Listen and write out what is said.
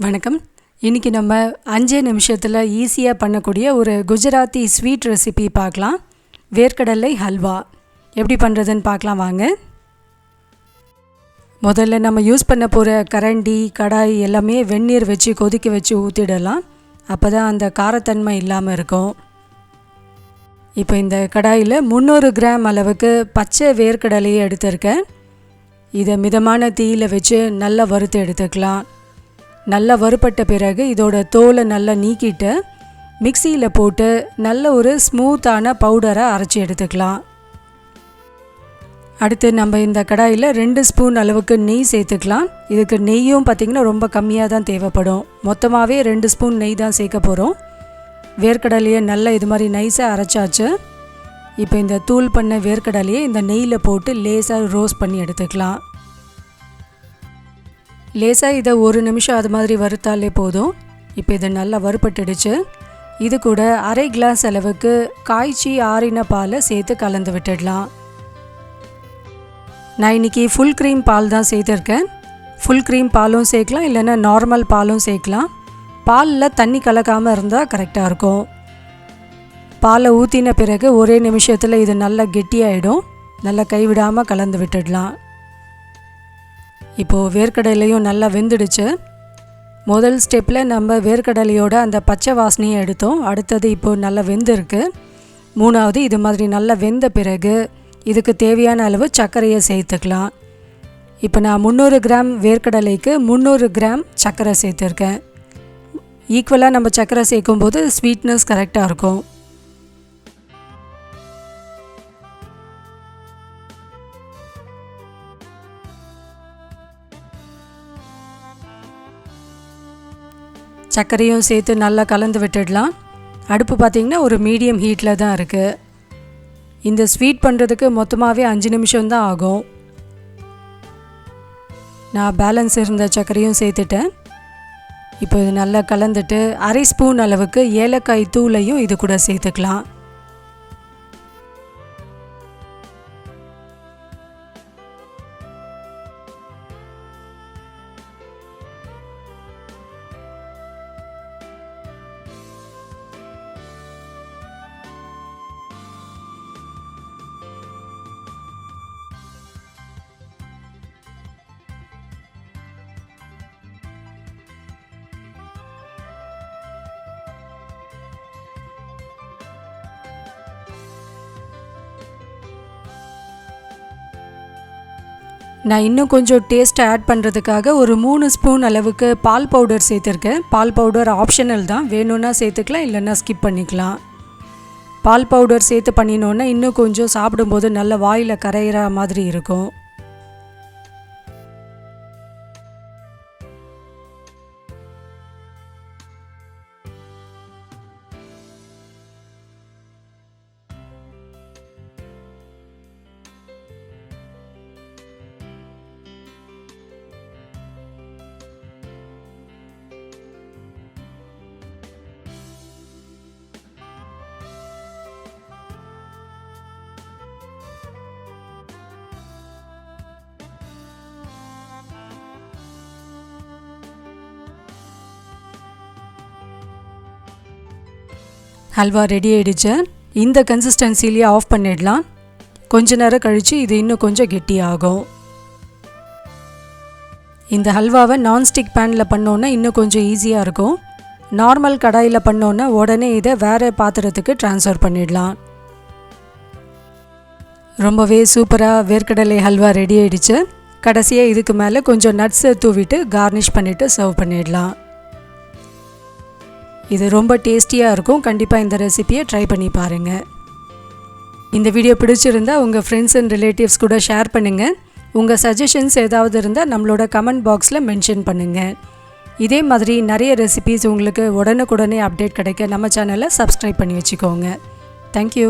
வணக்கம். இன்றைக்கி நம்ம 5 நிமிஷத்தில் ஈஸியாக பண்ணக்கூடிய ஒரு குஜராத்தி ஸ்வீட் ரெசிபி பார்க்கலாம். வேர்க்கடலை ஹல்வா எப்படி பண்ணுறதுன்னு பார்க்கலாம் வாங்க. முதல்ல நம்ம யூஸ் பண்ண போகிற கரண்டி கடாய் எல்லாமே வெந்நீர் வச்சு கொதிக்க வச்சு ஊற்றிடலாம். அப்போ தான் அந்த காரத்தன்மை இல்லாமல் இருக்கும். இப்போ இந்த கடாயில் 300 கிராம் அளவுக்கு பச்சை வேர்க்கடலையை எடுத்திருக்கேன். இதை மிதமான தீயில் வச்சு நல்லா வறுத்து எடுத்துக்கலாம். நல்லா வறுப்பட்ட பிறகு இதோட தோலை நல்லா நீக்கிட்டு மிக்சியில் போட்டு நல்ல ஒரு ஸ்மூத்தான பவுடரை அரைச்சி எடுத்துக்கலாம். அடுத்து நம்ம இந்த கடாயில் 2 ஸ்பூன் அளவுக்கு நெய் சேர்த்துக்கலாம். இதுக்கு நெய்யும் பார்த்திங்கன்னா ரொம்ப கம்மியாக தான் தேவைப்படும். மொத்தமாகவே 2 ஸ்பூன் நெய் தான் சேர்க்க போகிறோம். வேர்க்கடலையை நல்லா இது மாதிரி நைஸாக அரைச்சாச்சு. இப்போ இந்த தூள் பண்ண வேர்க்கடலையை இந்த நெய்யில் போட்டு லேசாக ரோஸ்ட் பண்ணி எடுத்துக்கலாம். லேசாக இதை 1 நிமிஷம் அது மாதிரி வறுத்தாலே போதும். இப்போ இதை நல்லா வறுப்பட்டுடுச்சு. இது கூட அரை கிளாஸ் அளவுக்கு காய்ச்சி ஆறின பாலை சேர்த்து கலந்து விட்டுடலாம். நான் இன்றைக்கி ஃபுல் க்ரீம் பால் தான் சேர்த்துருக்கேன். ஃபுல் க்ரீம் பாலும் சேர்க்கலாம், இல்லைன்னா நார்மல் பாலும் சேர்க்கலாம். பாலில் தண்ணி கலக்காமல் இருந்தால் கரெக்டாக இருக்கும். பாலை ஊற்றின பிறகு ஒரே நிமிஷத்தில் இது நல்லா கெட்டியாகிடும். நல்லா கைவிடாமல் கலந்து விட்டுடலாம். இப்போது வேர்க்கடலையும் நல்லா வெந்துடுச்சு. முதல் ஸ்டெப்பில் நம்ம வேர்க்கடலையோட அந்த பச்சை வாசனையை எடுத்தோம். அடுத்தது இப்போது நல்லா வெந்திருக்கு. மூணாவது இது மாதிரி நல்லா வெந்த பிறகு இதுக்கு தேவையான அளவு சர்க்கரையை சேர்த்துக்கலாம். இப்போ நான் 300 கிராம் வேர்க்கடலைக்கு 300 கிராம் சர்க்கரை சேர்த்துருக்கேன். ஈக்குவலாக நம்ம சர்க்கரை சேர்க்கும்போது ஸ்வீட்னஸ் கரெக்டாக இருக்கும். சர்க்கரையும் சேர்த்து நல்லா கலந்து விட்டுடலாம். அடுப்பு பார்த்திங்கன்னா ஒரு மீடியம் ஹீட்டில் தான் இருக்குது. இந்த ஸ்வீட் பண்ணுறதுக்கு மொத்தமாகவே 5 நிமிஷம் தான் ஆகும். நான் பேலன்ஸ் இருந்த சர்க்கரையும் சேர்த்துட்டேன். இப்போ இது நல்லா கலந்துட்டு அரை ஸ்பூன் அளவுக்கு ஏலக்காய் தூளையும் இது கூட சேர்த்துக்கலாம். நான் இன்னும் கொஞ்சம் டேஸ்ட்டை ஆட் பண்ணுறதுக்காக ஒரு 3 ஸ்பூன் அளவுக்கு பால் பவுடர் சேர்த்துருக்கேன். பால் பவுடர் ஆப்ஷனல் தான், வேணும்னா சேர்த்துக்கலாம், இல்லைன்னா ஸ்கிப் பண்ணிக்கலாம். பால் பவுடர் சேர்த்து பண்ணினோன்னா இன்னும் கொஞ்சம் சாப்பிடும்போது நல்ல வாயில் கரையிற மாதிரி இருக்கும். ஹல்வா ரெடி ஆகிடுச்சு. இந்த கன்சிஸ்டன்சிலேயே ஆஃப் பண்ணிடலாம். கொஞ்ச நேரம் கழித்து இது இன்னும் கொஞ்சம் கெட்டியாகும். இந்த ஹல்வாவை நான்ஸ்டிக் பேனில் பண்ணோன்னா இன்னும் கொஞ்சம் ஈஸியாக இருக்கும். நார்மல் கடாயில் பண்ணோன்னா உடனே இதை வேறு பாத்திரத்துக்கு ட்ரான்ஸ்ஃபர் பண்ணிடலாம். ரொம்பவே சூப்பராக வேர்க்கடலை ஹல்வா ரெடி ஆகிடுச்சு. கடைசியாக இதுக்கு மேலே கொஞ்சம் நட்ஸை தூவிட்டு கார்னிஷ் பண்ணிவிட்டு சர்வ் பண்ணிடலாம். இது ரொம்ப டேஸ்டியாக இருக்கும். கண்டிப்பாக இந்த ரெசிபியை ட்ரை பண்ணி பாருங்கள். இந்த வீடியோ பிடிச்சிருந்தா உங்கள் ஃப்ரெண்ட்ஸ் அண்ட் ரிலேட்டிவ்ஸ் கூட ஷேர் பண்ணுங்கள். உங்கள் சஜஷன்ஸ் ஏதாவது இருந்தால் நம்மளோட கமெண்ட் பாக்ஸில் மென்ஷன் பண்ணுங்கள். இதே மாதிரி நிறைய ரெசிபிஸ் உங்களுக்கு உடனுக்குடனே அப்டேட் கிடைக்க நம்ம சேனலை சப்ஸ்கிரைப் பண்ணி வச்சுக்கோங்க. தேங்க்யூ.